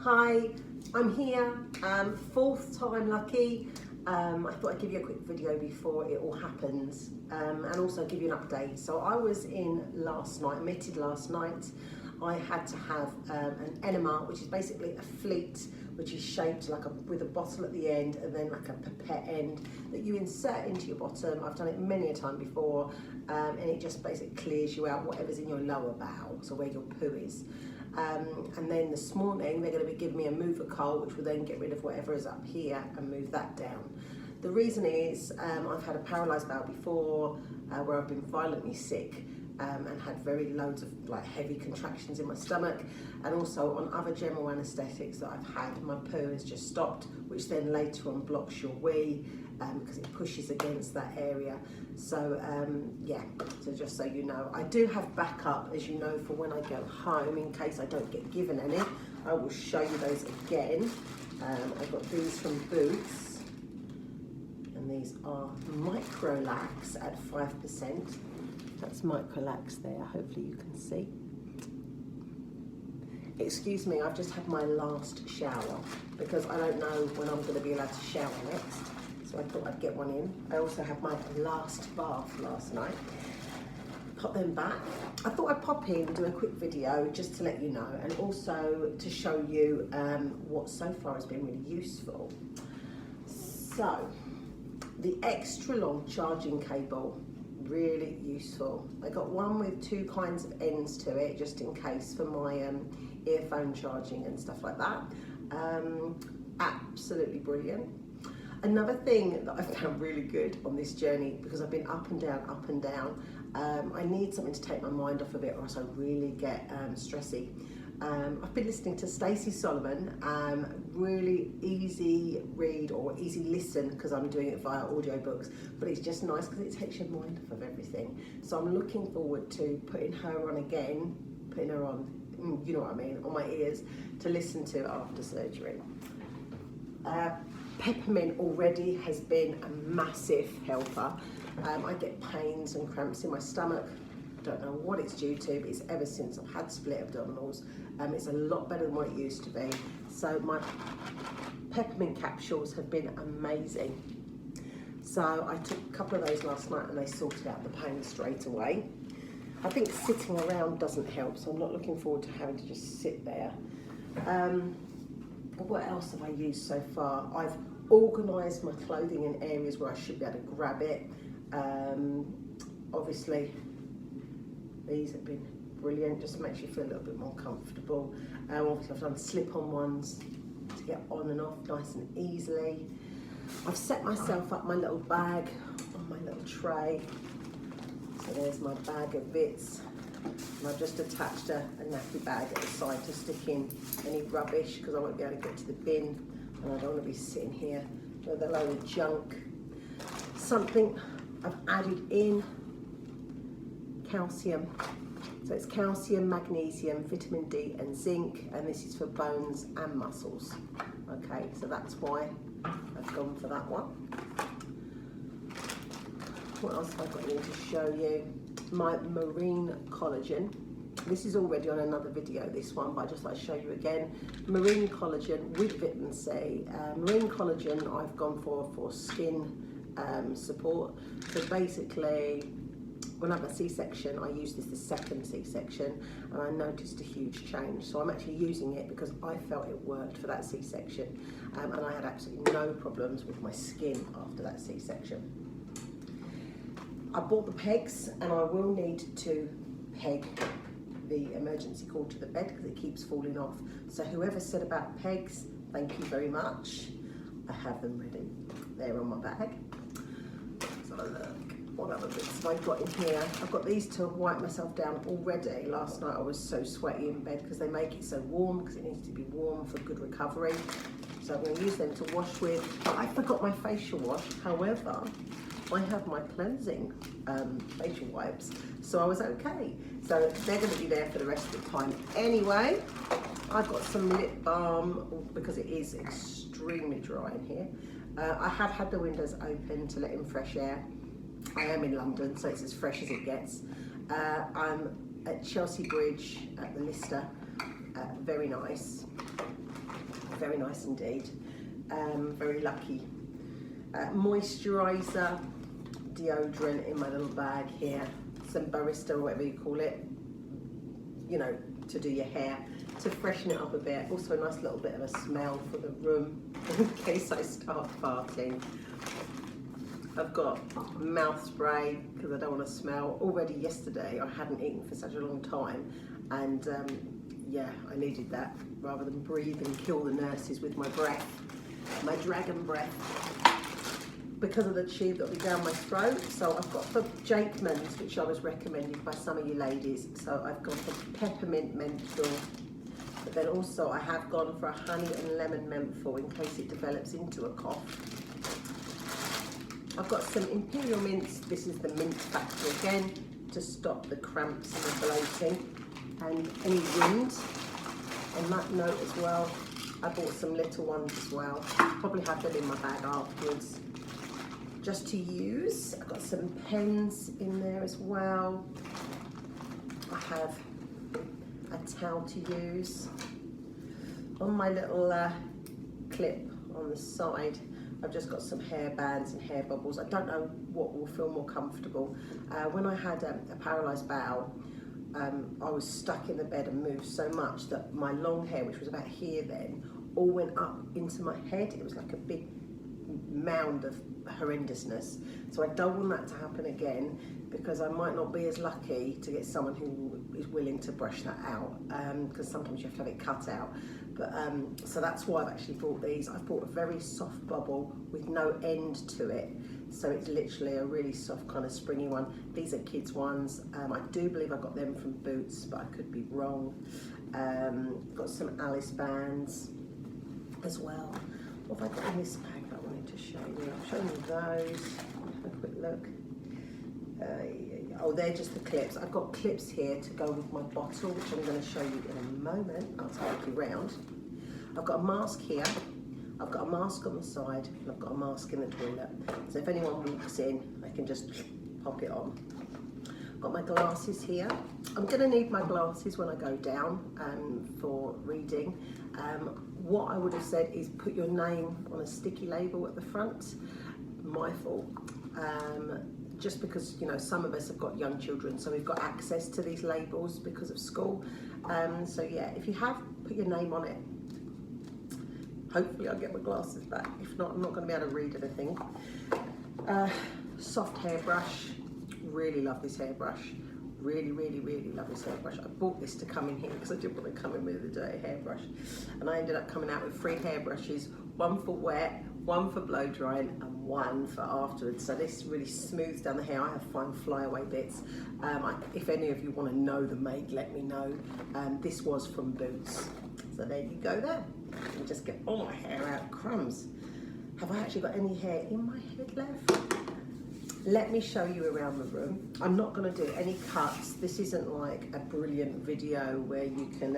Hi, I'm here, fourth time lucky. I thought I'd give you a quick video before it all happens, and also give you an update. So I was in last night, admitted last night. I had to have an enema, which is basically a fleet, which is shaped like with a bottle at the end and then like a pipette end that you insert into your bottom. I've done it many a time before, and it just basically clears you out whatever's in your lower bowel, so where your poo is. And then this morning they're going to be giving me a mover which will then get rid of whatever is up here and move that down. The reason is I've had a paralysed bowel before where I've been violently sick and had very loads of heavy contractions in my stomach, and also on other general anaesthetics that I've had, my poo has just stopped, which then later on blocks your wee because it pushes against that area. So yeah, so just so you know, I do have backup, as you know, for when I go home in case I don't get given any. I will show you those again. I got these from Boots, and these are Microlax at 5%. That's Microlax there, hopefully you can see. Excuse me, I've just had my last shower because I don't know when I'm going to be allowed to shower next. So I thought I'd get one in. I also had my last bath last night. Pop them back. I thought I'd pop in and do a quick video just to let you know, and also to show you what so far has been really useful. So, the extra long charging cable, really useful. I got one with two kinds of ends to it, just in case for my earphone charging and stuff like that. Absolutely brilliant. Another thing that I found really good on this journey, because I've been up and down, I need something to take my mind off of it, or else I really get stressy. I've been listening to Stacey Solomon, really easy read or easy listen, because I'm doing it via audiobooks, but it's just nice because it takes your mind off of everything. So I'm looking forward to putting her on again, you know what I mean, on my ears to listen to after surgery. Peppermint already has been a massive helper. I get pains and cramps in my stomach. I don't know what it's due to, but it's ever since I've had split abdominals. It's a lot better than what it used to be. So my peppermint capsules have been amazing. So I took a couple of those last night and they sorted out the pain straight away. I think sitting around doesn't help, so I'm not looking forward to having to just sit there. But what else have I used so far? I've organised my clothing in areas where I should be able to grab it. Obviously, these have been brilliant, just makes you feel a little bit more comfortable. Obviously I've done slip-on ones to get on and off nice and easily. I've set myself up my little bag on my little tray. So there's my bag of bits. And I've just attached a nappy bag at the side to stick in any rubbish, because I won't be able to get to the bin, and I don't want to be sitting here with a load of junk. Something I've added in, calcium. So it's calcium, magnesium, vitamin D and zinc, and this is for bones and muscles. Okay, so that's why I've gone for that one. What else have I got in to show you? My marine collagen. This is already on another video, this one, but I just like to show you again. Marine collagen with vitamin C. Marine collagen I've gone for skin support. So basically, when I had my C-section, I used this the second C-section, and I noticed a huge change. So I'm actually using it because I felt it worked for that C-section, and I had absolutely no problems with my skin after that C-section. I bought the pegs, and I will need to peg the emergency cord to the bed because it keeps falling off. So whoever said about pegs, thank you very much. I have them ready. They're on my bag. So look, what other bits have I got in here? I've got these to wipe myself down already. Last night I was so sweaty in bed because they make it so warm, because it needs to be warm for good recovery. So I'm going to use them to wash with. But I forgot my facial wash. However, I have my cleansing facial wipes, so I was okay. So they're going to be there for the rest of the time. Anyway, I've got some lip balm because it is extremely dry in here. I have had the windows open to let in fresh air. I am in London, so it's as fresh as it gets. I'm at Chelsea Bridge at the Lister. Very nice. Very nice indeed. Very lucky. Moisturiser, deodorant in my little bag here. Some barista or whatever you call it, you know, to do your hair, to freshen it up a bit. Also a nice little bit of a smell for the room in case I start farting. I've got mouth spray because I don't want to smell. Already yesterday I hadn't eaten for such a long time, and yeah, I needed that rather than breathe and kill the nurses with my breath, my dragon breath, because of the tube that'll be down my throat. So I've got the Jakeman's, which I was recommended by some of you ladies. So I've gone for peppermint menthol, but then also I have gone for a honey and lemon menthol in case it develops into a cough. I've got some imperial mints. This is the mint factor again, to stop the cramps and the bloating and any wind. On that note as well, I bought some little ones as well. Probably have them in my bag afterwards, just to use. I've got some pens in there as well. I have a towel to use. On my little clip on the side, I've just got some hair bands and hair bubbles. I don't know what will feel more comfortable. When I had a paralysed bowel, I was stuck in the bed and moved so much that my long hair, which was about here then, all went up into my head. It was like a big mound of horrendousness. So I don't want that to happen again, because I might not be as lucky to get someone who is willing to brush that out, because sometimes you have to have it cut out. But so that's why I've actually bought these. I've bought a very soft bubble with no end to it, so it's literally a really soft kind of springy one. These are kids ones. I do believe I got them from Boots, but I could be wrong. Got some Alice bands as well. What have I got in this bag that I wanted to show you? I'll show you those. Have a quick look. Oh, they're just the clips. I've got clips here to go with my bottle, which I'm going to show you in a moment. I'll take you round. I've got a mask here. I've got a mask on the side, and I've got a mask in the toilet. So if anyone walks in, I can just pop it on. I've got my glasses here. I'm going to need my glasses when I go down for reading. What I would have said is put your name on a sticky label at the front. My fault. Just because, you know, some of us have got young children, so we've got access to these labels because of school. So yeah, if you have, put your name on it. Hopefully I'll get my glasses back. If not, I'm not going to be able to read anything. Soft hairbrush. Really love this hairbrush. Really, really, really love this hairbrush. I bought this to come in here because I didn't want to come in with a dirty hairbrush. And I ended up coming out with 3 hairbrushes, one for wet, one for blow drying, and one for afterwards. So this really smooths down the hair. I have fine flyaway bits. If any of you want to know the make, let me know. This was from Boots. So there you go there. And just get all my hair out, crumbs. Have I actually got any hair in my head left? Let me show you around the room. I'm not going to do any cuts. This isn't like a brilliant video where you can,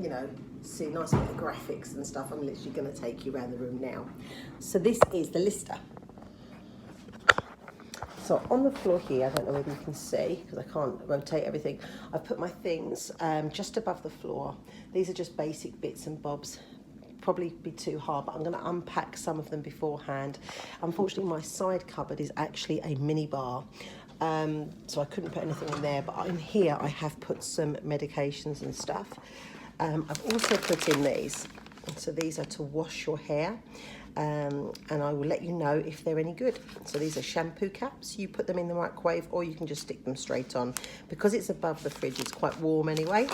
you know, see nice bit of graphics and stuff. I'm literally going to take you around the room now. So this is the lister. So on the floor here, I don't know whether you can see because I can't rotate everything. I've put my things just above the floor. These are just basic bits and bobs. Probably be too hard, but I'm going to unpack some of them beforehand. Unfortunately, my side cupboard is actually a mini bar, so I couldn't put anything in there, but in here I have put some medications and stuff. I've also put in these, so these are to wash your hair, and I will let you know if they're any good. So these are shampoo caps. You put them in the microwave or you can just stick them straight on. Because it's above the fridge, it's quite warm anyway.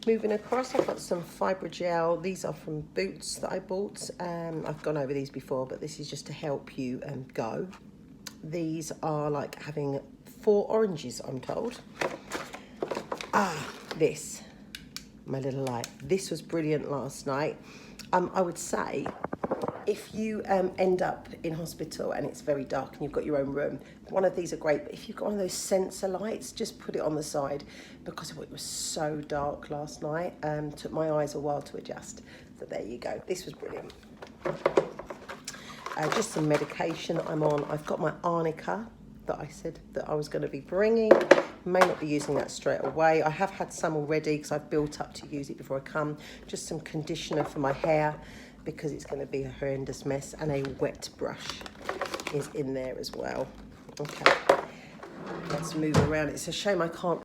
Moving across, I've got some Fibrogel. These are from Boots that I bought. I've gone over these before, but this is just to help you go. These are like having 4 oranges, I'm told. This, my little light. This was brilliant last night. I would say if you end up in hospital and it's very dark and you've got your own room, one of these are great. But if you've got one of those sensor lights, just put it on the side because it was so dark last night. Took my eyes a while to adjust. So there you go. This was brilliant. Just some medication that I'm on. I've got my arnica that I said that I was going to be bringing. May not be using that straight away. I have had some already because I've built up to use it before I come. Just some conditioner for my hair because it's going to be a horrendous mess, and a wet brush is in there as well. Okay, let's move around. It's a shame I can't